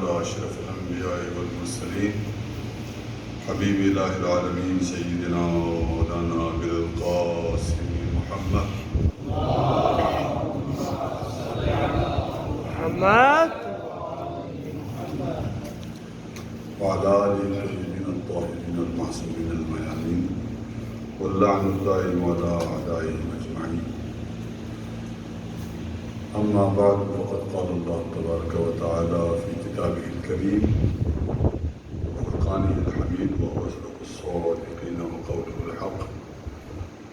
على أشرف الأنبياء والمرسلين حبيب إله العالمين سيدنا ومولانا أبي القاسم محمد وعلى آله الطيبين الطاهرين المعصومين الميامين واللعن الدائم على أعدائهم أجمعين. أما بعد فقد قال الله تبارك وتعالى في كتابه الكريم وفرقانه الحميد وهو أصدق الصادقين وقوله الحق.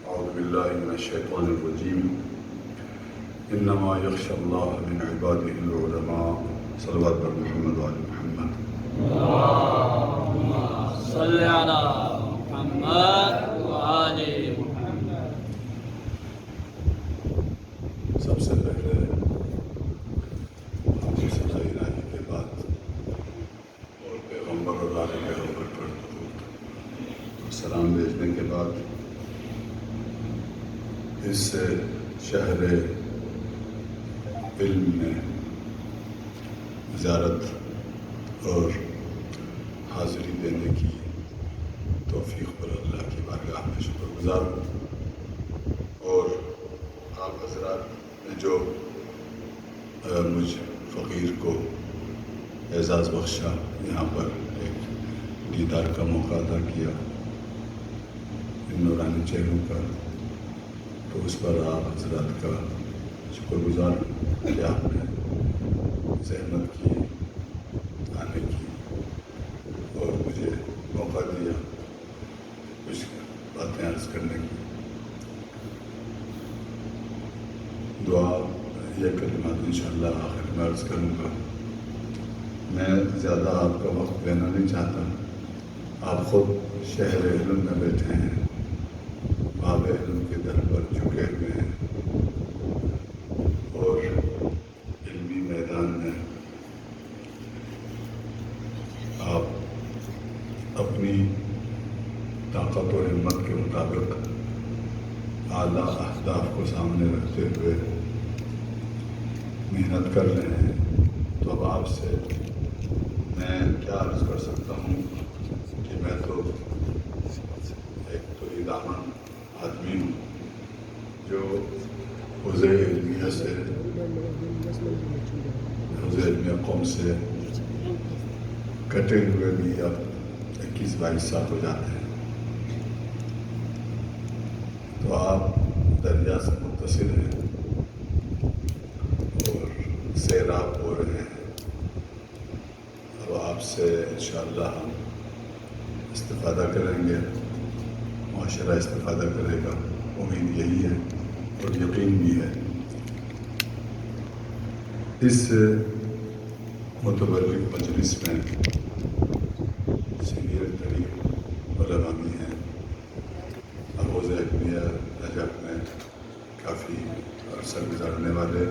أعوذ بالله من الشيطان الرجيم. إنما يخشى الله من عباده العلماء. صلوات بر محمد وآل محمد. اللهم صل على محمد وآل محمد. سب سے پہلے ہم صلی الہی کے بعد اور پیغمبر اور آل پیغمبر پر درود اور سلام بھیجنے کے بعد اس شہر علم میں زیارت اور حاضری دینے کی توفیق پر اللہ کی بارگاہ میں شکر گزار ہوں، اور آپ حضرات نے جو مجھ فقیر کو اعزاز بخشا، یہاں پر ایک دیدار کا موقع عطا کیا ان نورانی چہروں کا، تو اس پر آپ حضرات کا شکر گزار ہوں کہ آپ نے زحمت کی آنے کی اور مجھے موقع دیا کچھ باتیں عرض کرنے کی. دعا یہ کلمات انشاءاللہ آخر میں عرض کروں گا. میں زیادہ آپ کا وقت لینا نہیں چاہتا. آپ خود شہر علم میں بیٹھے ہیں، باب علم کے در پر جھکے ہوئے ہیں اور علمی میدان میں آپ اپنی طاقت و ہمت کے مطابق اعلیٰ اہداف کو سامنے رکھتے ہوئے محنت کر رہے ہیں. تو اب آپ سے میں کیا عرض کر سکتا ہوں کہ میں تو ایک توحید دامن آدمی ہوں جو حوزہ علمیہ سے حوزہ علمیہ قوم سے کٹے ہوئے بھی اب 21-22 سال ہو جاتے ہیں. تو آپ دریا سے متصل ہیں اور سیراب ہو رہے ہیں. اب آپ سے انشاءاللہ ہم استفادہ کریں گے، معاشرہ استفادہ کرے گا، امید یہی ہے اور یقین بھی ہے. اس متبرک مجلس میں سینئر ترین علماء بھی ہیں. حوزہ علمیہ نجف میں کافی عرصہ گزارنے والے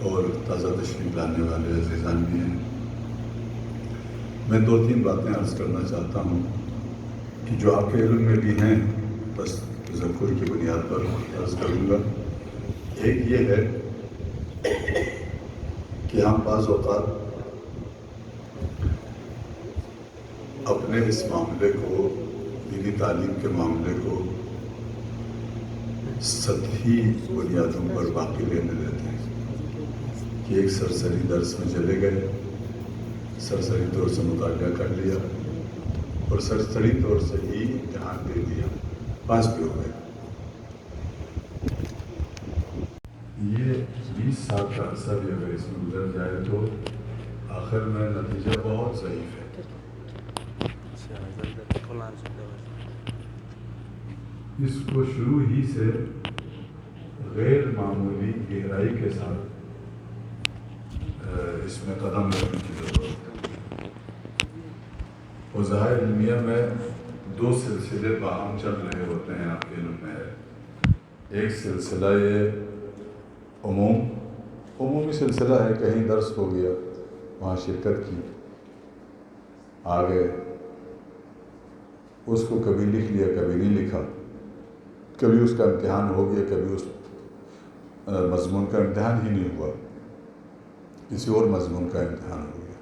اور تازہ تشریف لانے والے عزیزان بھی ہیں. میں 2-3 باتیں عرض کرنا چاہتا ہوں کہ جو آپ کے علم میں بھی ہیں، بس تذکر کی بنیاد پر عرض کروں گا. ایک یہ ہے کہ ہم بعض اوقات اپنے اس معاملے کو، دینی تعلیم کے معاملے کو سطحی بنیادوں پر باقی لینے دیتے ہیں کہ ایک سرسری درس میں چلے گئے، سرسری طور سے مطالعہ کر لیا اور سرسری طور سے ہی امتحان دے دیا، پاس بھی ہو گئے. یہ 20 سال کا عرصہ بھی اگر اس میں گزر جائے تو آخر میں نتیجہ بہت ضعیف ہے. اس کو شروع ہی سے غیر معمولی گہرائی کے ساتھ اس میں قدم رکھنے کی ضرورت ہے. حوزہ علمیہ میں 2 سلسلے باہم چل رہے ہوتے ہیں، آپ کے علم میں ہے. ایک سلسلہ یہ عمومی سلسلہ ہے، کہیں درس ہو گیا وہاں شرکت کی، آگے اس کو کبھی لکھ لیا کبھی نہیں لکھا، کبھی اس کا امتحان ہو گیا کبھی اس مضمون کا امتحان ہی نہیں ہوا، کسی اور مضمون کا امتحان ہو گیا.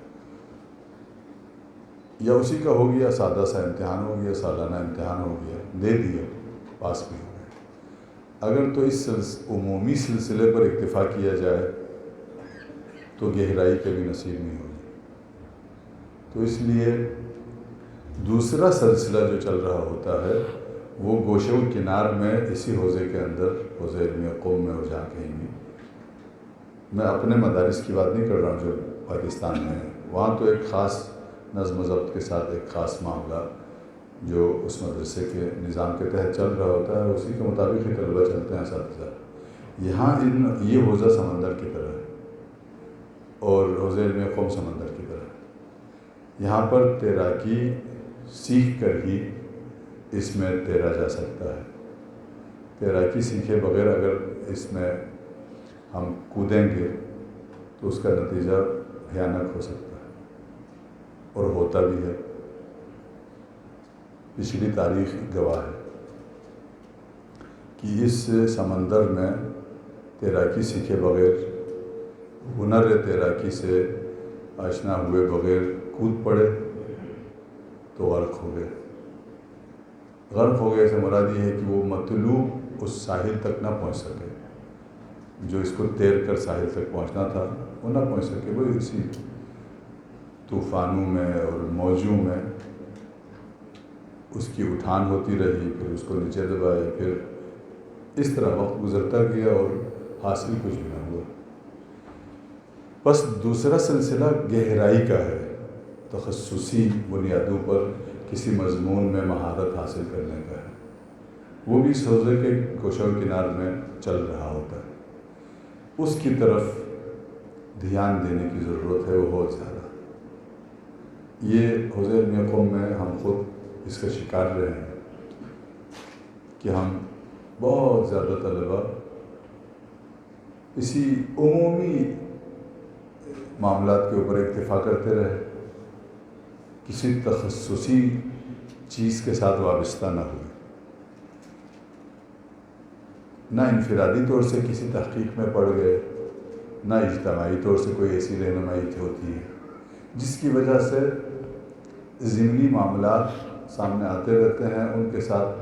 یا اسی کا ہو گیا، سادہ سا امتحان ہو گیا، سالانہ امتحان ہو گیا، دے دیا، پاس بھی ہو گئے۔ اگر تو اس عمومی سلسلے پر اکتفا کیا جائے تو گہرائی کبھی نصیب نہیں ہوگی۔ تو اس لیے دوسرا سلسلہ جو چل رہا ہوتا ہے وہ گوشے و کنار میں اسی حوزے کے اندر، حوزے علم قوم میں اور جہاں کہیں بھی، میں اپنے مدارس کی بات نہیں کر رہا ہوں جو پاکستان میں ہے، وہاں تو ایک خاص نظم و ضبط کے ساتھ ایک خاص معاملہ جو اس مدرسے کے نظام کے تحت چل رہا ہوتا ہے، اسی کے مطابق ہی طلبہ چلتے ہیں اساتذہ۔ یہاں یہ حوزہ سمندر کی طرح ہے اور حوزے علم قوم سمندر کی طرح ہے۔ یہاں پر تیراکی سیکھ کر ہی اس میں تیرا جا سکتا ہے۔ تیراکی سیکھے بغیر اگر اس میں ہم کودیں گے تو اس کا نتیجہ بھیانک ہو سکتا ہے اور ہوتا بھی ہے۔ پچھلی تاریخ گواہ ہے کہ اس سمندر میں تیراکی سیکھے بغیر، ہنر تیراکی سے آشنا ہوئے بغیر کود پڑے تو غرق ہو گئے۔ غرق ہو گئے سے مراد یہ ہے کہ وہ مطلوب اس ساحل تک نہ پہنچ سکے، جو اس کو تیر کر ساحل تک پہنچنا تھا وہ نہ پہنچ سکے۔ وہ اسی طوفانوں میں اور موجوں میں اس کی اٹھان ہوتی رہی، پھر اس کو نیچے دبائے، پھر اس طرح وقت گزرتا گیا اور حاصل کچھ بھی نہ ہوا۔ بس دوسرا سلسلہ گہرائی کا ہے، تخصصی بنیادوں پر کسی مضمون میں مہارت حاصل کرنے کا ہے، وہ بھی اس حوزے کے گوشہ و کنار میں چل رہا ہوتا ہے۔ اس کی طرف دھیان دینے کی ضرورت ہے، وہ بہت زیادہ۔ یہ حوزے علم قوم میں ہم خود اس کا شکار رہے ہیں کہ ہم بہت زیادہ طلبہ اسی عمومی معاملات کے اوپر اکتفا کرتے رہے، کسی تخصصی چیز کے ساتھ وابستہ نہ ہوئے، نہ انفرادی طور سے کسی تحقیق میں پڑ گئے، نہ اجتماعی طور سے کوئی ایسی رہنمائی ہوتی ہے جس کی وجہ سے ضمنی معاملات سامنے آتے رہتے ہیں، ان کے ساتھ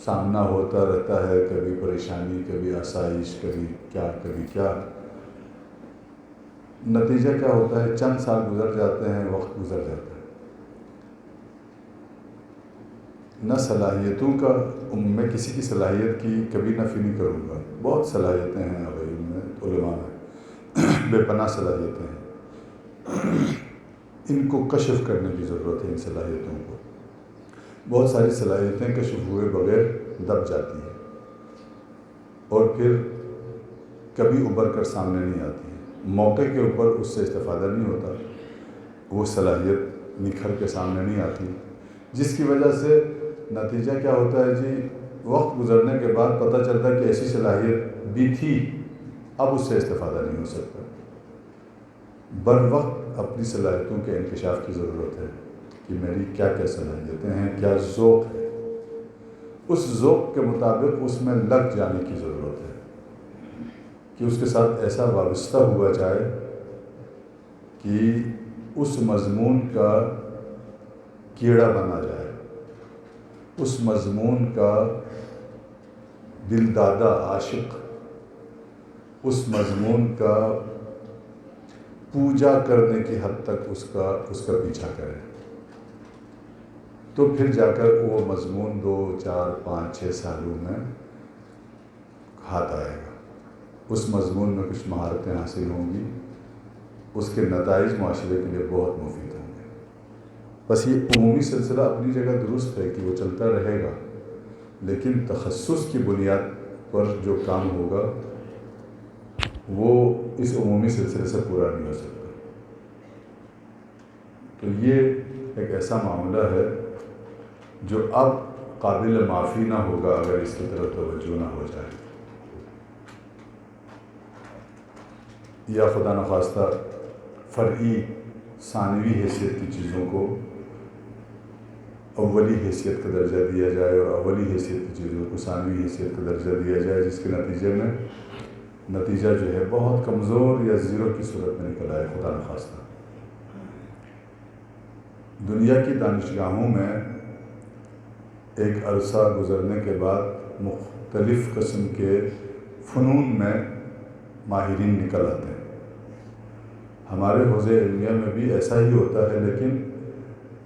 سامنا ہوتا رہتا ہے، کبھی پریشانی، کبھی آسائش، کبھی کیا۔ نتیجہ کیا ہوتا ہے؟ چند سال گزر جاتے ہیں، وقت گزر جاتا ہے، نہ صلاحیتوں کا میں کسی کی صلاحیت کی کبھی نفی نہیں کروں گا، بہت صلاحیتیں ہیں علم میں، علماء میں بے پناہ صلاحیتیں ہیں، ان کو کشف کرنے کی ضرورت ہے۔ ان صلاحیتوں کو، بہت ساری صلاحیتیں کشف ہوئے بغیر دب جاتی ہیں اور پھر کبھی ابھر کر سامنے نہیں آتی ہیں، موقع کے اوپر اس سے استفادہ نہیں ہوتا، وہ صلاحیت نکھر کے سامنے نہیں آتی، جس کی وجہ سے نتیجہ کیا ہوتا ہے جی، وقت گزرنے کے بعد پتہ چلتا ہے کہ ایسی صلاحیت بھی تھی، اب اس سے استفادہ نہیں ہو سکتا۔ بر وقت اپنی صلاحیتوں کے انکشاف کی ضرورت ہے کہ میری کیا کیا صلاحیتیں ہیں، کیا ذوق ہے، اس ذوق کے مطابق اس میں لگ جانے کی ضرورت ہے کہ اس کے ساتھ ایسا وابستہ ہوا جائے کہ اس مضمون کا کیڑا بنا جائے، اس مضمون کا دل دادہ عاشق، اس مضمون کا پوجا کرنے کی حد تک اس کا پیچھا کرے، تو پھر جا کر وہ مضمون 2، 4، 5، 6 سالوں میں ہاتھ آئے گا، اس مضمون میں کچھ مہارتیں حاصل ہوں گی، اس کے نتائج معاشرے کے لیے بہت مفید ہوں گے۔ بس یہ عمومی سلسلہ اپنی جگہ درست ہے کہ وہ چلتا رہے گا، لیکن تخصص کی بنیاد پر جو کام ہوگا وہ اس عمومی سلسلے سے پورا نہیں ہو سکتا۔ تو یہ ایک ایسا معاملہ ہے جو اب قابل معافی نہ ہوگا اگر اس کی طرف توجہ نہ ہو جائے، یا خدا نخواستہ فرعی ثانوی حیثیت کی چیزوں کو اولی حیثیت کا درجہ دیا جائے اور اولی حیثیت کی چیزوں کو ثانوی حیثیت کا درجہ دیا جائے، جس کے نتیجے میں نتیجہ جو ہے بہت کمزور یا زیرو کی صورت میں نکل آئے، خدا نخواستہ۔ دنیا کی دانشگاہوں میں ایک عرصہ گزرنے کے بعد مختلف قسم کے فنون میں ماہرین نکل آتے ہیں۔ ہمارے حوزے علمیہ میں بھی ایسا ہی ہوتا ہے، لیکن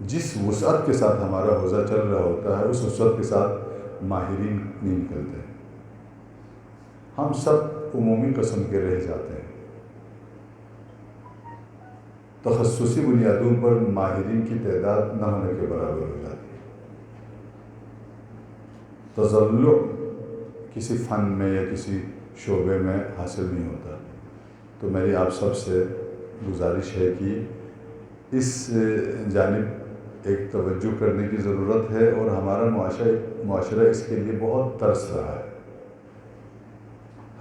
جس وسعت کے ساتھ ہمارا حوزہ چل رہا ہوتا ہے اس وسعت کے ساتھ ماہرین نہیں نکلتے، ہم سب عمومی قسم کے رہ جاتے ہیں۔ تخصصی بنیادوں پر ماہرین کی تعداد نہ ہونے کے برابر ہو جاتی ہے۔ تزلع کسی فن میں یا کسی شعبے میں حاصل نہیں ہوتا۔ تو میری آپ سب سے گزارش ہے کہ اس جانب ایک توجہ کرنے کی ضرورت ہے، اور ہمارا معاشرہ اس کے لیے بہت ترس رہا ہے۔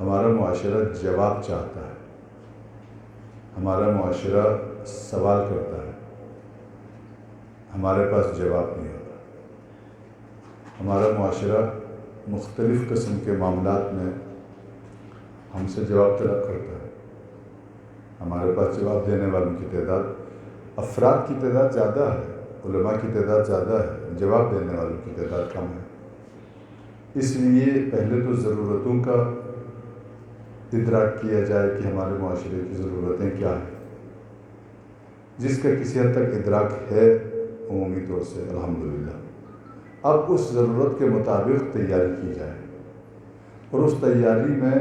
ہمارا معاشرہ جواب چاہتا ہے، ہمارا معاشرہ سوال کرتا ہے، ہمارے پاس جواب نہیں ہوتا۔ ہمارا معاشرہ مختلف قسم کے معاملات میں ہم سے جواب طلب کرتا ہے۔ ہمارے پاس جواب دینے والوں کی تعداد، افراد کی تعداد زیادہ ہے، علماء کی تعداد زیادہ ہے، جواب دینے والوں کی تعداد کم ہے۔ اس لیے پہلے تو ضرورتوں کا ادراک کیا جائے کہ ہمارے معاشرے کی ضرورتیں کیا ہیں، جس کا کسی حد تک ادراک ہے عمومی طور سے الحمدللہ۔ اب اس ضرورت کے مطابق تیاری کی جائے، اور اس تیاری میں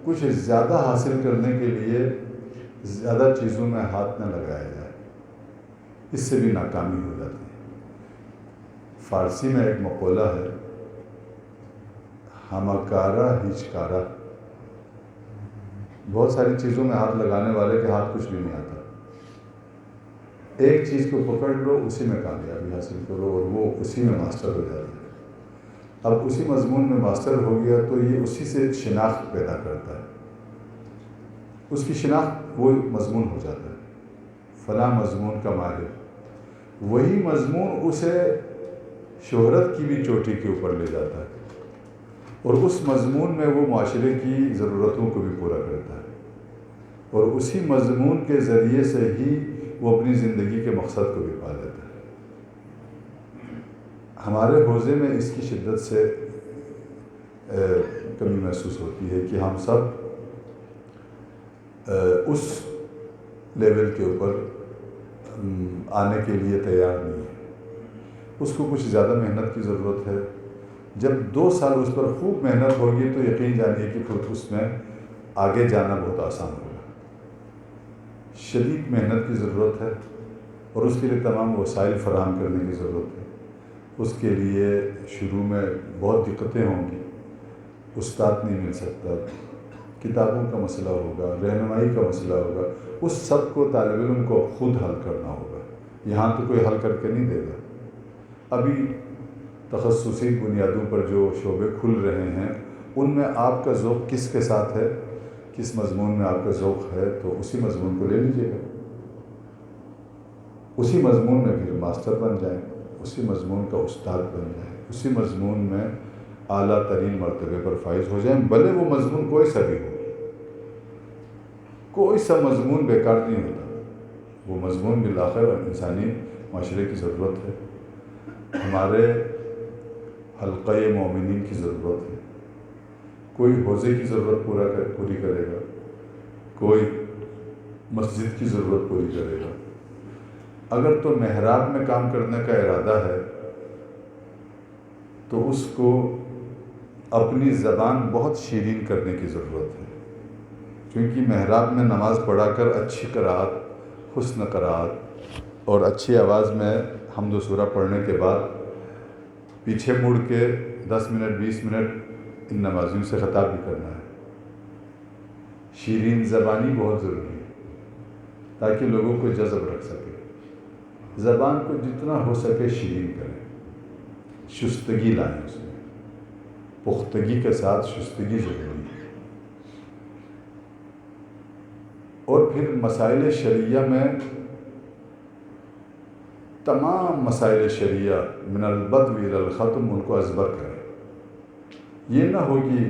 کچھ زیادہ حاصل کرنے کے لیے زیادہ چیزوں میں ہاتھ نہ لگایا جائے، اس سے بھی ناکامی ہو جاتی ہے۔ فارسی میں ایک مقولہ ہے، ہمکارا ہچکارا۔ بہت ساری چیزوں میں ہاتھ لگانے والے کے ہاتھ کچھ بھی نہیں آتا۔ ایک چیز کو پکڑ لو، اسی میں کامیابی حاصل کرو، اور وہ اسی میں ماسٹر ہو جاتا ہے۔ اب اسی مضمون میں ماسٹر ہو گیا تو یہ اسی سے شناخت پیدا کرتا ہے، اس کی شناخت وہ مضمون ہو جاتا ہے، فلاں مضمون کا ماہر۔ وہی مضمون اسے شہرت کی بھی چوٹی کے اوپر لے جاتا ہے، اور اس مضمون میں وہ معاشرے کی ضرورتوں کو بھی پورا کرتا ہے، اور اسی مضمون کے ذریعے سے ہی وہ اپنی زندگی کے مقصد کو بھی پا لیتا ہے۔ ہمارے حوزے میں اس کی شدت سے کمی محسوس ہوتی ہے کہ ہم سب اس لیول کے اوپر آنے کے لیے تیار نہیں ہیں۔ اس کو کچھ زیادہ محنت کی ضرورت ہے۔ جب 2 سال اس پر خوب محنت ہوگی تو یقین جانیے کہ پھر اس میں آگے جانا بہت آسان ہوگا۔ شدید محنت کی ضرورت ہے، اور اس کے لیے تمام وسائل فراہم کرنے کی ضرورت ہے۔ اس کے لیے شروع میں بہت دقتیں ہوں گی، استاد نہیں مل سکتا، کتابوں کا مسئلہ ہوگا، رہنمائی کا مسئلہ ہوگا، اس سب کو طالب علم کو خود حل کرنا ہوگا۔ یہاں تو کوئی حل کر کے نہیں دے گا۔ ابھی تخصصی بنیادوں پر جو شعبے کھل رہے ہیں ان میں آپ کا ذوق کس کے ساتھ ہے، کس مضمون میں آپ کا ذوق ہے، تو اسی مضمون کو لے لیجیے گا، اسی مضمون میں پھر ماسٹر بن جائیں، اسی مضمون کا استاد بن جائیں، اسی مضمون میں اعلیٰ ترین مرتبے پر فائز ہو جائیں، بھلے وہ مضمون کوئی سا بھی ہو۔ کوئی سا مضمون بیکار نہیں ہوتا، وہ مضمون بالآخر انسانی معاشرے کی ضرورت ہے، ہمارے حلقہ مومنین کی ضرورت ہے۔ کوئی حوزے کی ضرورت پوری کرے گا، کوئی مسجد کی ضرورت پوری کرے گا۔ اگر تو محراب میں کام کرنے کا ارادہ ہے تو اس کو اپنی زبان بہت شیرین کرنے کی ضرورت ہے، کیونکہ محراب میں نماز پڑھا کر اچھی قرأت، حسن قرأت اور اچھی آواز میں حمد و سورہ پڑھنے کے بعد پیچھے مڑ کے 10 منٹ 20 منٹ ان نمازیوں سے خطاب بھی کرنا ہے۔ شیرین زبانی بہت ضروری ہے تاکہ لوگوں کو جذب رکھ سکے۔ زبان کو جتنا ہو سکے شیرین کریں، شستگی لائیں، اس میں پختگی کے ساتھ شستگی ضروری ہے۔ اور پھر مسائل شرعیہ میں تمام مسائل شرعیہ من البدو الی الختم ان کو ازبر کریں۔ یہ نہ ہو کہ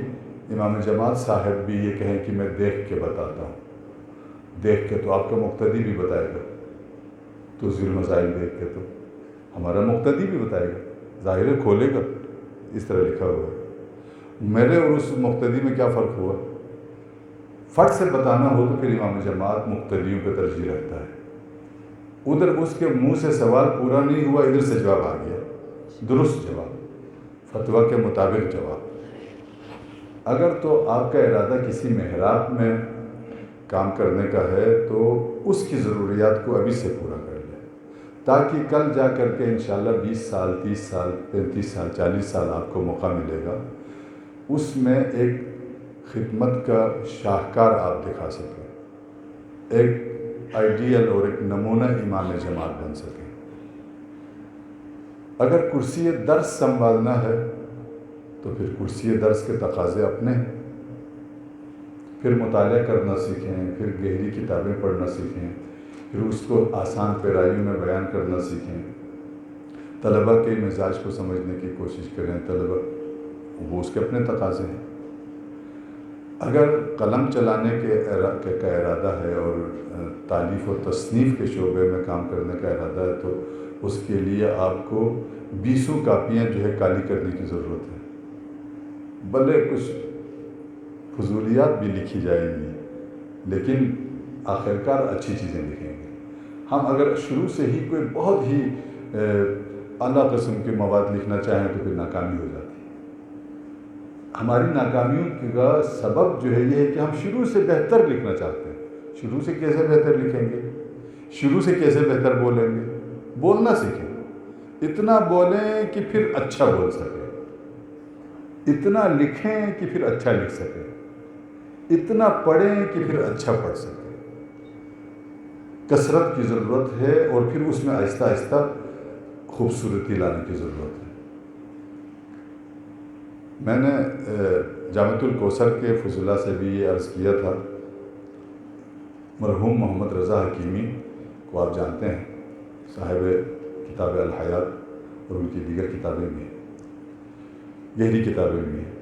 امام جماعت صاحب بھی یہ کہیں کہ میں دیکھ کے بتاتا ہوں، دیکھ کے تو آپ کا مقتدی بھی بتائے گا، توضیح المسائل دیکھ کے تو ہمارا مقتدی بھی بتائے گا، ظاہر ہے کھولے گا، اس طرح لکھا ہوا ہے۔ میرے اور اس مقتدی میں کیا فرق ہوا؟ فٹ سے بتانا ہو تو پھر امام جماعت مقتدیوں پہ ترجیح رکھتا ہے، ادھر اس کے منہ سے سوال پورا نہیں ہوا، ادھر سے جواب آ گیا، درست جواب، فتویٰ کے مطابق جواب۔ اگر تو آپ کا ارادہ کسی محراب میں کام کرنے کا ہے تو اس کی ضروریات کو ابھی سے پورا کر لیں، تاکہ کل جا کر کے انشاءاللہ 20 سال 30 سال 35 سال 40 سال آپ کو موقع ملے گا، اس میں ایک خدمت کا شاہکار آپ دکھا سکیں، ایک آئیڈیل اور ایک نمونہ امام جماعت بن سکیں۔ اگر کرسی درس سنبھالنا ہے تو پھر کرسی درس کے تقاضے اپنے ہیں، پھر مطالعہ کرنا سیکھیں، پھر گہری کتابیں پڑھنا سیکھیں، پھر اس کو آسان پیرائیوں میں بیان کرنا سیکھیں، طلبہ کے مزاج کو سمجھنے کی کوشش کریں، طلبہ وہ اس کے اپنے تقاضے ہیں۔ اگر قلم چلانے کا ارادہ ہے اور تالیف و تصنیف کے شعبے میں کام کرنے کا ارادہ ہے تو اس کے لیے آپ کو 20 کاپیاں جو ہے کالی کرنے کی ضرورت ہے، بھلے کچھ فضولیات بھی لکھی جائیں گی لیکن آخرکار اچھی چیزیں لکھیں گے۔ ہم اگر شروع سے ہی کوئی بہت ہی اعلیٰ قسم کے مواد لکھنا چاہیں تو پھر ناکامی ہو جاتی ہے۔ ہماری ناکامیوں کا سبب جو ہے یہ ہے کہ ہم شروع سے بہتر لکھنا چاہتے ہیں۔ شروع سے کیسے بہتر لکھیں گے؟ شروع سے کیسے بہتر بولیں گے؟ بولنا سیکھیں، اتنا بولیں کہ پھر اچھا بول سکیں، اتنا لکھیں کہ پھر اچھا لکھ سکیں، اتنا پڑھیں کہ پھر اچھا پڑھ سکیں۔ کثرت کی ضرورت ہے اور پھر اس میں آہستہ آہستہ خوبصورتی لانے کی ضرورت ہے۔ میں نے جامعۃ الکوثر کے فضلاء سے بھی یہ عرض کیا تھا، مرحوم محمد رضا حکیمی کو آپ جانتے ہیں، صاحب کتاب الحیات اور ان کی دیگر کتابیں بھی ہیں، گہری کتابیں بھی ہیں۔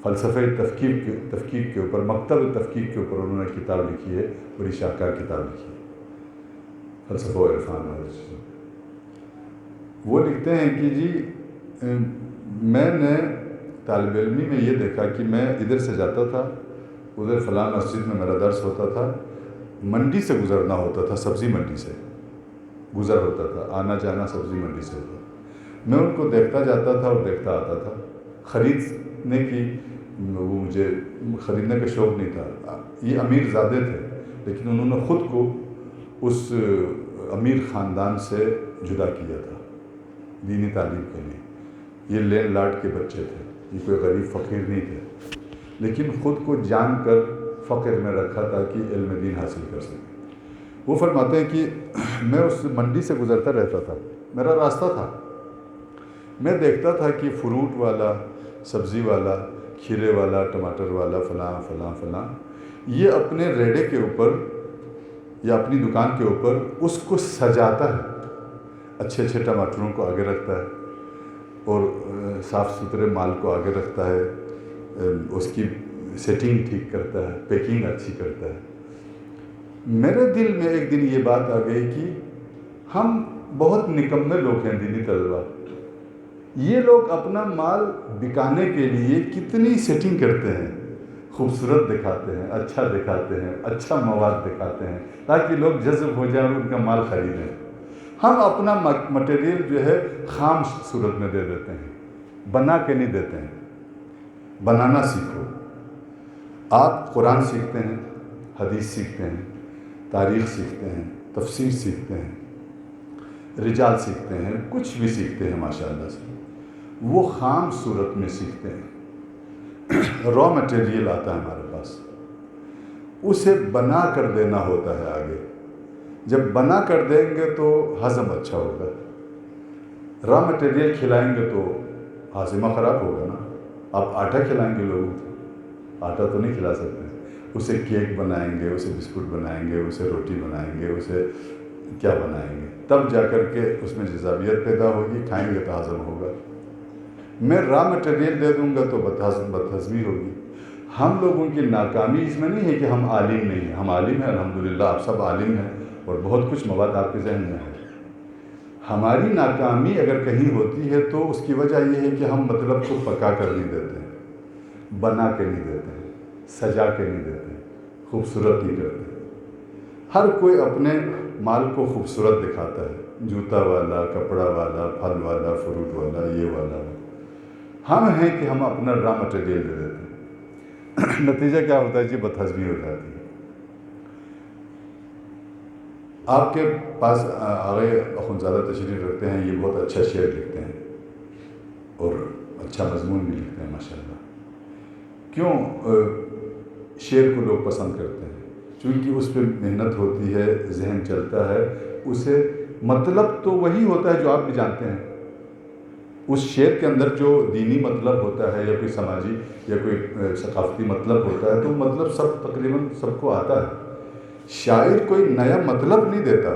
فلسفہ تفکیک کے اوپر، مکتب تفکیک کے اوپر انہوں نے کتاب لکھی ہے، بڑی شاہکار کتاب لکھی ہے، فلسفہ و عرفان اور چیزوں۔ وہ لکھتے ہیں کہ جی میں نے طالب علمی میں یہ دیکھا کہ میں ادھر سے جاتا تھا، ادھر فلاں مسجد میں میرا درس ہوتا تھا، منڈی سے گزرنا ہوتا تھا، سبزی منڈی سے گزر ہوتا تھا، آنا جانا سبزی منڈی سے ہوتا تھا۔ میں ان کو دیکھتا جاتا تھا اور دیکھتا آتا تھا۔ خریدنے کی وہ مجھے خریدنے کا شوق نہیں تھا، یہ امیر زادے تھے لیکن انہوں نے خود کو اس امیر خاندان سے جدا کیا تھا دینی تعلیم کے لیے۔ یہ لینڈ لارڈ کے بچے تھے، یہ کوئی غریب فقیر نہیں تھے، لیکن خود کو جان کر فقر میں رکھا تاکہ علم دین حاصل کر سکے۔ وہ فرماتے ہیں کہ میں اس منڈی سے گزرتا رہتا تھا، میرا راستہ تھا، میں دیکھتا تھا کہ فروٹ والا، سبزی والا، کھیرے والا، ٹماٹر والا، فلاں فلاں فلاں، یہ اپنے ریڑے کے اوپر یا اپنی دکان کے اوپر اس کو سجاتا ہے، اچھے اچھے ٹماٹروں کو آگے رکھتا ہے اور صاف ستھرے مال کو آگے رکھتا ہے، اس کی سیٹنگ ٹھیک کرتا ہے، پیکنگ اچھی کرتا ہے۔ میرے دل میں ایک دن یہ بات آ گئی کہ ہم بہت نکمے لوگ ہیں دینی طلبہ، یہ لوگ اپنا مال بکانے کے لیے کتنی سیٹنگ کرتے ہیں، خوبصورت دکھاتے ہیں، اچھا دکھاتے ہیں، اچھا مواد دکھاتے ہیں تاکہ لوگ جذب ہو جائیں اور ان کا مال خریدیں۔ ہم اپنا مٹیریل جو ہے خام صورت میں دے دیتے ہیں، بنا کے نہیں دیتے ہیں۔ بنانا سیکھو۔ آپ قرآن سیکھتے ہیں، حدیث سیکھتے ہیں، تاریخ سیکھتے ہیں، تفسیر سیکھتے ہیں، رجال سیکھتے ہیں، کچھ بھی سیکھتے ہیں ماشاءاللہ سے، وہ خام صورت میں سیکھتے ہیں۔ را مٹیریل آتا ہے ہمارے پاس، اسے بنا کر دینا ہوتا ہے آگے۔ جب بنا کر دیں گے تو ہضم اچھا ہوگا۔ را مٹیریل کھلائیں گے تو ہاضمہ خراب ہوگا نا۔ آپ آٹا کھلائیں گے لوگوں کو، آٹا تو نہیں کھلا سکتے، اسے کیک بنائیں گے، اسے بسکٹ بنائیں گے، اسے روٹی بنائیں گے، اسے کیا بنائیں گے، تب جا کر کے اس میں جذابیت پیدا ہوگی، کھائیں گے تو ہضم ہوگا۔ میں را مٹیریل دے دوں گا تو بدہضمی ہوگی۔ ہم لوگوں کی ناکامی اس میں نہیں ہے کہ ہم عالم نہیں ہیں، ہم عالم ہیں الحمدللہ، آپ سب عالم ہیں اور بہت کچھ مواد آپ کے ذہن میں ہے. ہماری ناکامی اگر کہیں ہوتی ہے تو اس کی وجہ یہ ہے کہ ہم مطلب کو پکا کر نہیں دیتے ہیں، بنا کے نہیں دیتے ہیں، سجا کے نہیں دیتے ہیں، خوبصورت نہیں کرتے. ہر کوئی اپنے مال کو خوبصورت دکھاتا ہے، جوتا والا، کپڑا والا، پھل والا، فروٹ والا، یہ والا. ہم ہیں کہ ہم اپنا را مٹیریل دے دیتے ہیں. نتیجہ کیا ہوتا ہے جی؟ بدہضمی ہو جاتی ہے. آپ کے پاس آگے اخوندزادہ تشریف رکھتے ہیں، یہ بہت اچھا شعر لکھتے ہیں اور اچھا مضمون بھی لکھتے ہیں ماشاءاللہ. کیوں شعر کو لوگ پسند کرتے ہیں؟ چونکہ اس پہ محنت ہوتی ہے، ذہن چلتا ہے، اسے مطلب تو وہی ہوتا ہے جو آپ بھی جانتے ہیں. اس شعر کے اندر جو دینی مطلب ہوتا ہے یا کوئی سماجی یا کوئی ثقافتی مطلب ہوتا ہے تو مطلب تقریباً سب کو آتا ہے. شاعر کوئی نیا مطلب نہیں دیتا،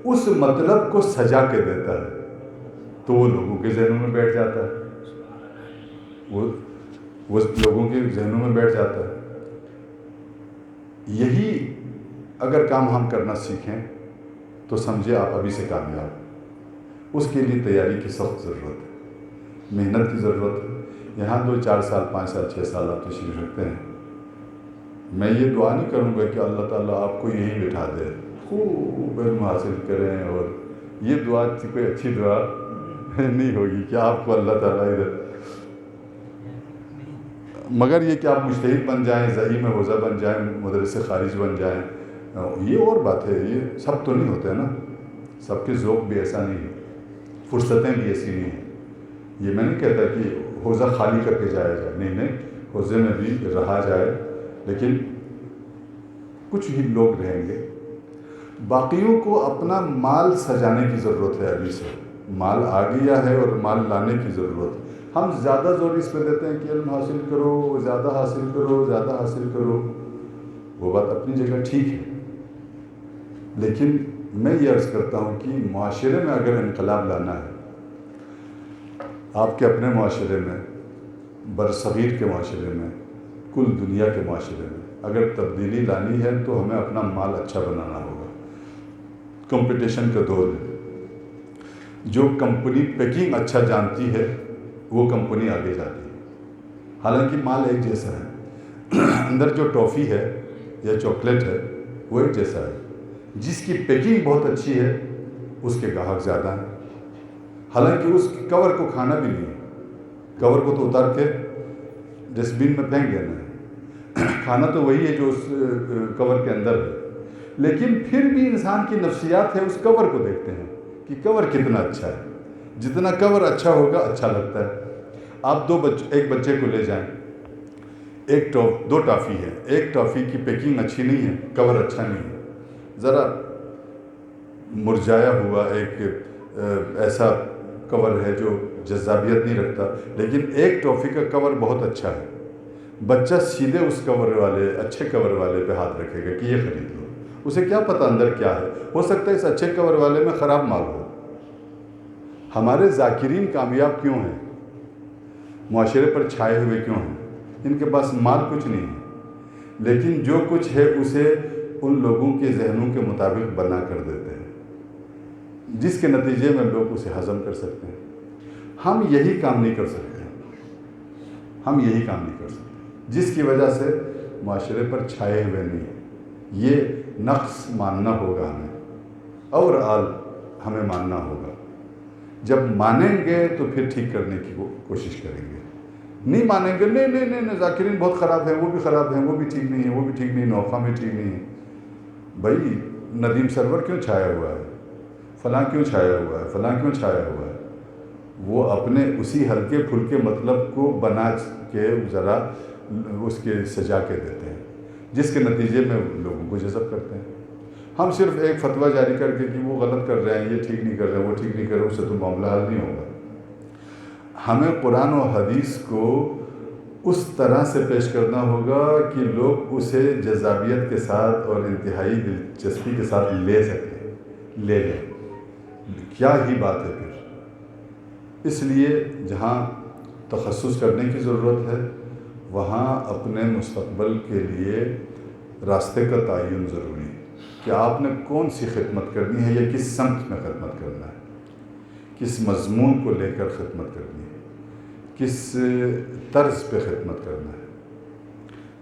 اس مطلب کو سجا کے دیتا ہے تو وہ لوگوں کے ذہنوں میں بیٹھ جاتا ہے، وہ لوگوں کے ذہنوں میں بیٹھ جاتا ہے. یہی اگر کام ہم کرنا سیکھیں تو سمجھے آپ ابھی سے کامیاب. اس کے لیے تیاری کی سخت ضرورت ہے، محنت کی ضرورت ہے. یہاں 2 4 سال 5 سال 6 سال آپ تشریف رکھتے ہیں. میں یہ دعا نہیں کروں گا کہ اللہ تعالیٰ آپ کو یہیں بٹھا دے، خوب علم حاصل کریں، اور یہ دعا کوئی اچھی دعا نہیں ہوگی کہ آپ کو اللہ تعالیٰ ادھر. مگر یہ کہ آپ مجتہد بن جائیں، زعیم حوزہ بن جائیں، مدرسے خارج بن جائیں، یہ اور بات ہے. یہ سب تو نہیں ہوتے ہیں نا، سب کے ذوق بھی ایسا نہیں ہے، فرصتیں بھی ایسی نہیں ہیں. یہ میں نہیں کہتا کہ حوزہ خالی کر کے جایا جائے، نہیں، حوزے میں بھی رہا جائے، لیکن کچھ ہی لوگ رہیں گے. باقیوں کو اپنا مال سجانے کی ضرورت ہے. ابھی سے مال آ گیا ہے اور مال لانے کی ضرورت. ہم زیادہ زور اس پہ دیتے ہیں کہ علم حاصل کرو، زیادہ حاصل کرو، زیادہ حاصل کرو. وہ بات اپنی جگہ ٹھیک ہے، لیکن میں یہ عرض کرتا ہوں کہ معاشرے میں اگر انقلاب لانا ہے، آپ کے اپنے معاشرے میں، برصغیر کے معاشرے میں، کل دنیا کے معاشرے میں اگر تبدیلی لانی ہے تو ہمیں اپنا مال اچھا بنانا ہوگا. کمپٹیشن کا دور ہے. جو کمپنی پیکنگ اچھا جانتی ہے وہ کمپنی آگے جاتی ہے. حالانکہ مال ایک جیسا ہے، اندر جو ٹافی ہے یا چاکلیٹ ہے وہ ایک جیسا ہے. جس کی پیکنگ بہت اچھی ہے اس کے گاہک زیادہ ہیں. حالانکہ اس کور کو کھانا بھی نہیں ہے، کور کو تو اتار کے ڈسٹ بین میں پھینک دینا ہے. کھانا تو وہی ہے جو اس کور کے اندر ہے. لیکن پھر بھی انسان کی نفسیات ہے، اس کور کو دیکھتے ہیں کہ کور کتنا اچھا ہے. جتنا کور اچھا ہوگا اچھا لگتا ہے. آپ ایک بچے کو لے جائیں، 2 ٹافی ہے، ایک ٹافی کی پیکنگ اچھی نہیں ہے، کور اچھا نہیں ہے، ذرا مرجھایا ہوا ایک ایسا کور ہے جو جذابیت نہیں رکھتا. لیکن ایک ٹافی کا کور بہت اچھا ہے. بچہ سیدھے اس اچھے کور والے پہ ہاتھ رکھے گا کہ یہ خرید لو. اسے کیا پتہ اندر کیا ہے، ہو سکتا ہے اس اچھے کور والے میں خراب مال ہو. ہمارے ذاکرین کامیاب کیوں ہیں؟ معاشرے پر چھائے ہوئے کیوں ہیں؟ ان کے پاس مال کچھ نہیں ہے، لیکن جو کچھ ہے اسے ان لوگوں کے ذہنوں کے مطابق بنا کر دیتے ہیں، جس کے نتیجے میں لوگ اسے ہضم کر سکتے ہیں. ہم یہی کام نہیں کر سکتے، جس کی وجہ سے معاشرے پر چھائے ہوئے نہیں ہیں. یہ نقص ماننا ہوگا ہمیں، اور ہمیں ماننا ہوگا. جب مانیں گے تو پھر ٹھیک کرنے کی کوشش کریں گے. نہیں مانیں گے، نہیں ذاکرین بہت خراب ہیں، وہ بھی خراب ہیں، وہ بھی ٹھیک نہیں ہے، وہ بھی ٹھیک نہیں، نوخہ میں ٹھیک نہیں ہے. بھائی ندیم سرور کیوں چھایا ہوا ہے، فلاں کیوں چھایا ہوا ہے، فلاں کیوں چھایا ہوا ہے؟ وہ اپنے اسی ہلکے پھلکے مطلب کو بنا کے ذرا اس کے سجا کے دیتے ہیں، جس کے نتیجے میں لوگوں کو جذب کرتے ہیں. ہم صرف ایک فتویٰ جاری کر کے کہ وہ غلط کر رہے ہیں، یہ ٹھیک نہیں کر رہے ہیں، وہ ٹھیک نہیں کر رہے ہیں، اس سے تو معاملہ حل نہیں ہوگا. ہمیں قرآن و حدیث کو اس طرح سے پیش کرنا ہوگا کہ لوگ اسے جذابیت کے ساتھ اور انتہائی دلچسپی کے ساتھ لے سکیں، لے لیں. کیا ہی بات ہے پھر. اس لیے جہاں تخصص کرنے کی ضرورت ہے وہاں اپنے مستقبل کے لیے راستے کا تعین ضروری ہے. کہ آپ نے کون سی خدمت کرنی ہے یا کس سمت میں خدمت کرنا ہے، کس مضمون کو لے کر خدمت کرنی ہے، کس طرز پہ خدمت کرنا ہے،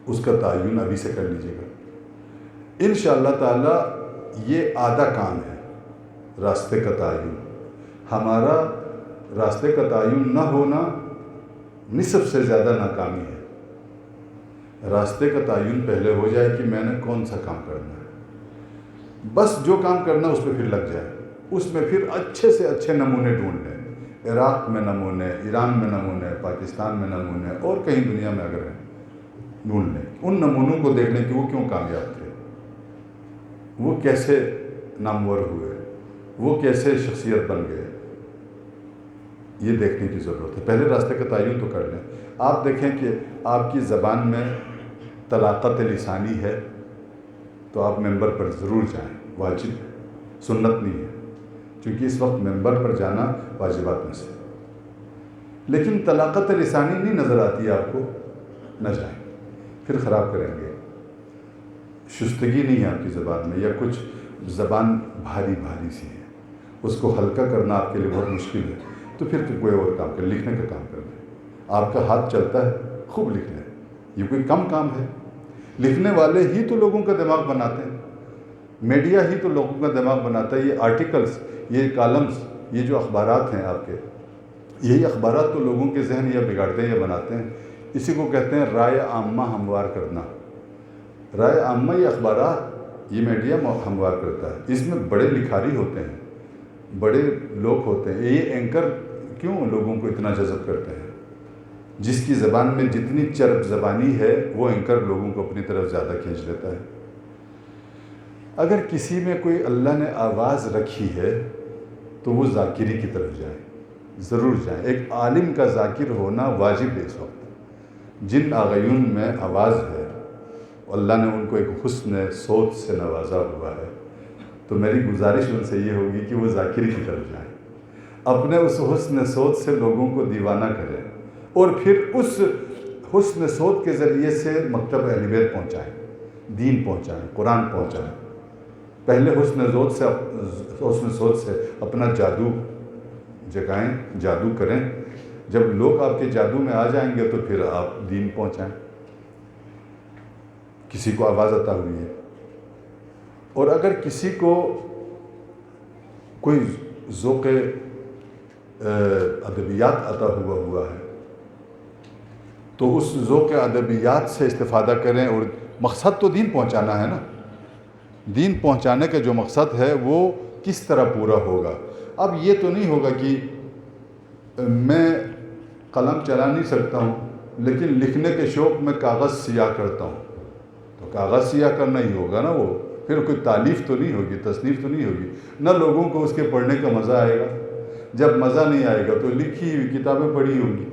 اس کا تعین ابھی سے کر لیجیے گا۔ انشاءاللہ تعالی یہ آدھا کام ہے راستے کا تعین۔ ہمارا راستے کا تعین نہ ہونا نصف سے زیادہ ناکامی ہے۔ راستے کا تعین پہلے ہو جائے کہ میں نے کون سا کام کرنا ہے، بس جو کام کرنا ہے اس پہ پھر لگ جائے، اس میں پھر اچھے سے اچھے نمونے ڈھونڈ لیں، عراق میں نمونے، ایران میں نمونے، پاکستان میں نمونے، اور کہیں دنیا میں اگر ہیں ڈھونڈ لیں، ان نمونوں کو دیکھ لیں کہ وہ کیوں کامیاب تھے، وہ کیسے نامور ہوئے، وہ کیسے شخصیت بن گئے، یہ دیکھنے کی ضرورت ہے۔ پہلے راستے کا تعین تو کر لیں۔ آپ دیکھیں کہ آپ کی زبان میں طلاقت لسانی ہے تو آپ ممبر پر ضرور جائیں، واجب ہے، سنت نہیں ہے، چونکہ اس وقت ممبر پر جانا واجبات میں سے۔ لیکن طلاقت لسانی نہیں نظر آتی آپ کو، نہ جائیں، پھر خراب کریں گے۔ شستگی نہیں ہے آپ کی زبان میں، یا کچھ زبان بھاری بھاری سی ہے، اس کو ہلکا کرنا آپ کے لیے بہت مشکل ہے، تو پھر کوئی اور کام کریں، لکھنے کا کام کر لیں۔ آپ کا ہاتھ چلتا ہے، خوب لکھ لیں، یہ کوئی کم کام ہے۔ لکھنے والے ہی تو لوگوں کا دماغ بناتے ہیں، میڈیا ہی تو لوگوں کا دماغ بناتا ہے۔ یہ آرٹیکلز، یہ کالمز، یہ جو اخبارات ہیں آپ کے، یہی اخبارات تو لوگوں کے ذہن یا بگاڑتے ہیں یا بناتے ہیں۔ اسی کو کہتے ہیں رائے عامہ ہموار کرنا۔ رائے عامہ یہ اخبارات، یہ میڈیا ہموار کرتا ہے۔ اس میں بڑے لکھاری ہوتے ہیں، بڑے لوگ ہوتے ہیں۔ یہ اینکر کیوں لوگوں کو اتنا جذب کرتے ہیں؟ جس کی زبان میں جتنی چرب زبانی ہے وہ اینکر لوگوں کو اپنی طرف زیادہ کھینچ لیتا ہے۔ اگر کسی میں کوئی اللہ نے آواز رکھی ہے تو وہ ذاکری کی طرف جائیں، ضرور جائیں۔ ایک عالم کا ذاکر ہونا واجب ہے اس وقت۔ جن آغیون میں آواز ہے، اللہ نے ان کو ایک حسن صوت سے نوازا ہوا ہے، تو میری گزارش ان سے یہ ہوگی کہ وہ ذاکری کی طرف جائیں، اپنے اس حسن صوت سے لوگوں کو دیوانہ کریں، اور پھر اس حسن صوت کے ذریعے سے مکتب اہل بیت پہنچائیں، دین پہنچائیں، قرآن پہنچائیں۔ پہلے حسن صوت سے اپنا جادو جگائیں، جادو کریں۔ جب لوگ آپ کے جادو میں آ جائیں گے تو پھر آپ دین پہنچائیں۔ کسی کو آواز عطا ہوئی ہے، اور اگر کسی کو کوئی ذوق ادبیات عطا ہوا ہے تو اس ذوق ادبیات سے استفادہ کریں، اور مقصد تو دین پہنچانا ہے نا۔ دین پہنچانے کا جو مقصد ہے وہ کس طرح پورا ہوگا؟ اب یہ تو نہیں ہوگا کہ میں قلم چلا نہیں سکتا ہوں لیکن لکھنے کے شوق میں کاغذ سیاہ کرتا ہوں، تو کاغذ سیاہ کرنا ہی ہوگا نا، وہ پھر کوئی تالیف تو نہیں ہوگی، تصنیف تو نہیں ہوگی، نہ لوگوں کو اس کے پڑھنے کا مزہ آئے گا۔ جب مزہ نہیں آئے گا تو لکھی ہوئی کتابیں پڑھی ہوں گی،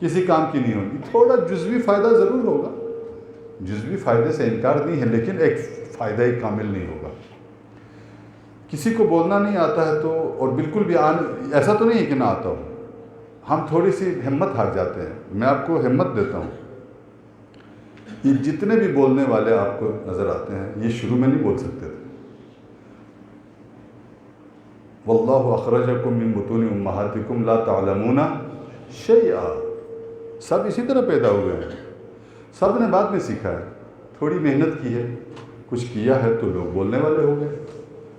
کسی کام کی نہیں ہوگی۔ تھوڑا جزوی فائدہ ضرور ہوگا، جزوی فائدے سے انکار نہیں ہے، لیکن ایک فائدہ ہی کامل نہیں ہوگا۔ کسی کو بولنا نہیں آتا ہے تو، اور بالکل بھی ایسا تو نہیں ہے کہ نہ آتا ہو، ہم تھوڑی سی ہمت ہار جاتے ہیں۔ میں آپ کو ہمت دیتا ہوں، یہ جتنے بھی بولنے والے آپ کو نظر آتے ہیں یہ شروع میں نہیں بول سکتے تھے۔ واللہ اخرجکم من بطون امہاتکم لا تعلمون شیئا، سب اسی طرح پیدا ہوئے ہیں، سب نے بعد میں سیکھا ہے، تھوڑی محنت کی ہے، کچھ کیا ہے تو لوگ بولنے والے ہو گئے۔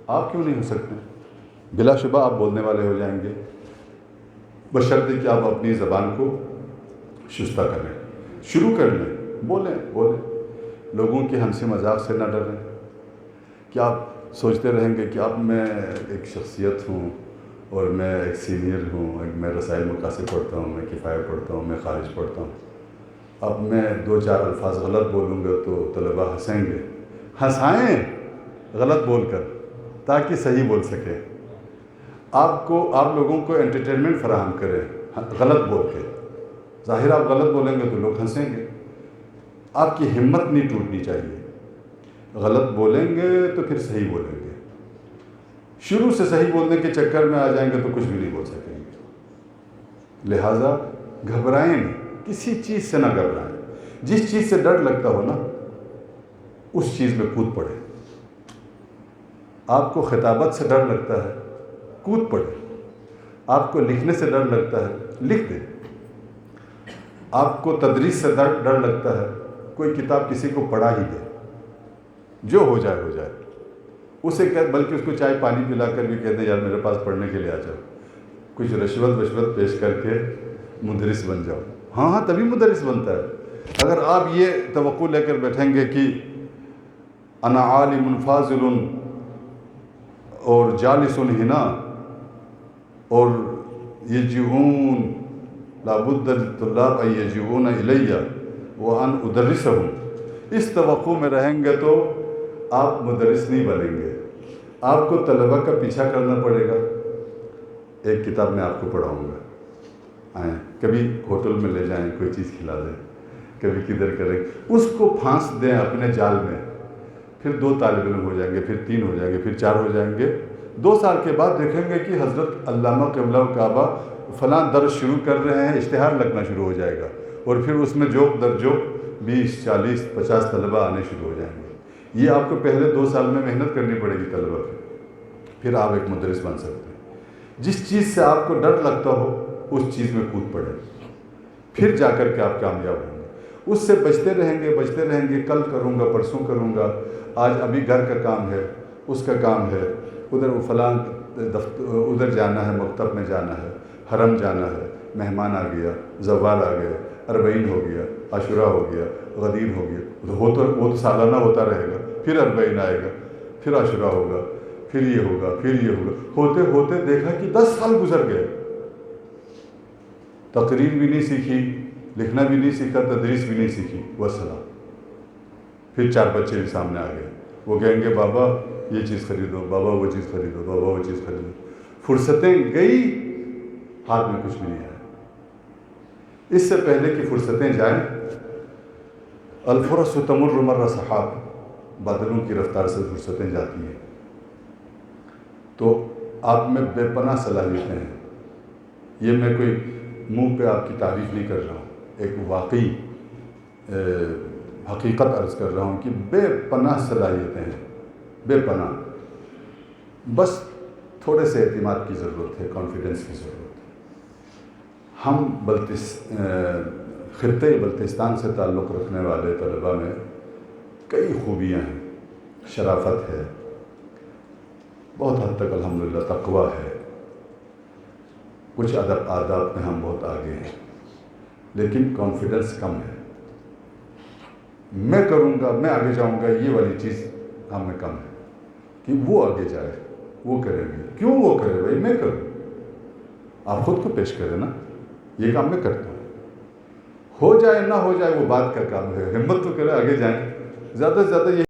آپ کیوں نہیں ہو سکتے؟ بلا شبہ آپ بولنے والے ہو جائیں گے، بشرطے کہ آپ اپنی زبان کو شستہ کریں، شروع کر لیں، بولیں لوگوں کی ہنسی مذاق سے نہ ڈریں۔ کیا آپ سوچتے رہیں گے کہ اب میں ایک شخصیت ہوں اور میں ایک سینئر ہوں، میں رسائل مقاصد پڑھتا ہوں، میں کفایہ پڑھتا ہوں، میں خارج پڑھتا ہوں، اب میں 2-4 الفاظ غلط بولوں گا تو طلباء ہنسیں گے۔ ہنسائیں غلط بول کر تاکہ صحیح بول سکیں۔ آپ لوگوں کو انٹرٹینمنٹ فراہم کریں غلط بول کے، ظاہر آپ غلط بولیں گے تو لوگ ہنسیں گے۔ آپ کی ہمت نہیں ٹوٹنی چاہیے، غلط بولیں گے تو پھر صحیح بولیں گے، شروع سے صحیح بولنے کے چکر میں آ جائیں گے تو کچھ بھی نہیں بول سکیں گے۔ لہٰذا گھبرائیں نہیں، کسی چیز سے نہ گھبرائیں، جس چیز سے ڈر لگتا ہو نا اس چیز میں کود پڑے، آپ کو خطابت سے ڈر لگتا ہے، کود پڑے۔ آپ کو لکھنے سے ڈر لگتا ہے، لکھ دے۔ آپ کو تدریس سے ڈر لگتا ہے، کوئی کتاب کسی کو پڑھا ہی دے، جو ہو جائے ہو جائے۔ اسے بلکہ اس کو چائے پانی پلا کر بھی کہتے ہیں یار میرے پاس پڑھنے کے لیے آ جاؤ، کچھ رشوت پیش کر کے مدرس بن جاؤ۔ ہاں تبھی مدرس بنتا ہے۔ اگر آپ یہ توقع لے کر بیٹھیں گے کہ انا عالم فاضل اور جالس ہنا اور یجیئون لابد للطلاب ان یجیئون الی وان ادرسہم، اس توقع میں رہیں گے تو آپ مدرس نہیں بنیں گے۔ آپ کو طلبہ کا پیچھا کرنا پڑے گا۔ ایک کتاب میں آپ کو پڑھاؤں گا، آئیں کبھی ہوٹل میں لے جائیں، کوئی چیز کھلا دیں، کبھی کدھر کریں، اس کو پھانس دیں اپنے جال میں، پھر 2 طالب علم ہو جائیں گے، پھر 3 ہو جائیں گے، پھر 4 ہو جائیں گے۔ 2 سال کے بعد دیکھیں گے کہ حضرت علامہ قبلہ کعبہ فلاں درس شروع کر رہے ہیں، اشتہار لگنا شروع ہو جائے گا، اور پھر اس میں جوک در جوک 20 40 50 طلبہ آنے شروع ہو جائیں گے۔ یہ آپ کو پہلے 2 سال میں محنت کرنی پڑے گی طلبہ پھر آپ ایک مدرس بن سکتے ہیں۔ جس چیز سے آپ کو ڈر لگتا ہو اس چیز میں کود پڑے، پھر جا کر کے آپ کامیاب ہوں گے۔ اس سے بچتے رہیں گے، کل کروں گا، پرسوں کروں گا، آج ابھی گھر کا کام ہے، اس کا کام ہے، ادھر فلاں ادھر جانا ہے، مکتب میں جانا ہے، حرم جانا ہے، مہمان آ گیا، زوال آ گئے، 40 ہو گیا، عاشورہ ہو گیا، غدیر ہو گیا، وہ تو سالانہ ہوتا رہے گا، پھر 40 آئے گا، پھر عاشورہ ہوگا، پھر یہ ہوگا، پھر یہ ہوگا، ہوتے ہوتے دیکھا کہ 10 سال گزر گئے، تقریر بھی نہیں سیکھی، لکھنا بھی نہیں سیکھا، تدریس بھی نہیں سیکھی، والسلام۔ پھر 4 بچے بھی سامنے آ گئے، وہ کہیں گے بابا یہ چیز خریدو، بابا وہ چیز خریدو، بابا وہ چیز خریدو۔ فرصتیں گئی، ہاتھ میں کچھ بھی نہیں آیا۔ اس سے پہلے کہ فرصتیں جائیں، الفرص تمر مر سحاب، بادلوں کی رفتار سے فرصتیں جاتی ہیں، تو آپ میں بے پناہ صلاحیتیں ہیں۔ یہ میں کوئی منہ پہ آپ کی تعریف نہیں کر رہا ہوں، ایک واقعی حقیقت عرض کر رہا ہوں کہ بے پناہ صلاحیتیں ہیں، بے پناہ۔ بس تھوڑے سے اعتماد کی ضرورت ہے، کانفیڈنس کی ضرورت ہے۔ ہم خطے بلتستان سے تعلق رکھنے والے طلباء میں کئی خوبیاں ہیں، شرافت ہے، بہت حد تک الحمدللہ تقویٰ ہے، کچھ آداب میں ہم بہت آگے ہیں، لیکن کانفیڈنس کم ہے۔ میں کروں گا، میں آگے جاؤں گا، یہ والی چیز ہم میں کم ہے کہ وہ آگے جائے، وہ کریں گے۔ کیوں وہ کرے بھائی؟ میں کروں، آپ خود کو پیش کریں نا، یہ کام میں کرتا ہوں، ہو جائے نہ ہو جائے وہ بات کا کام ہے، ہمت تو کرے، آگے جائیں۔ زیادہ سے زیادہ یہ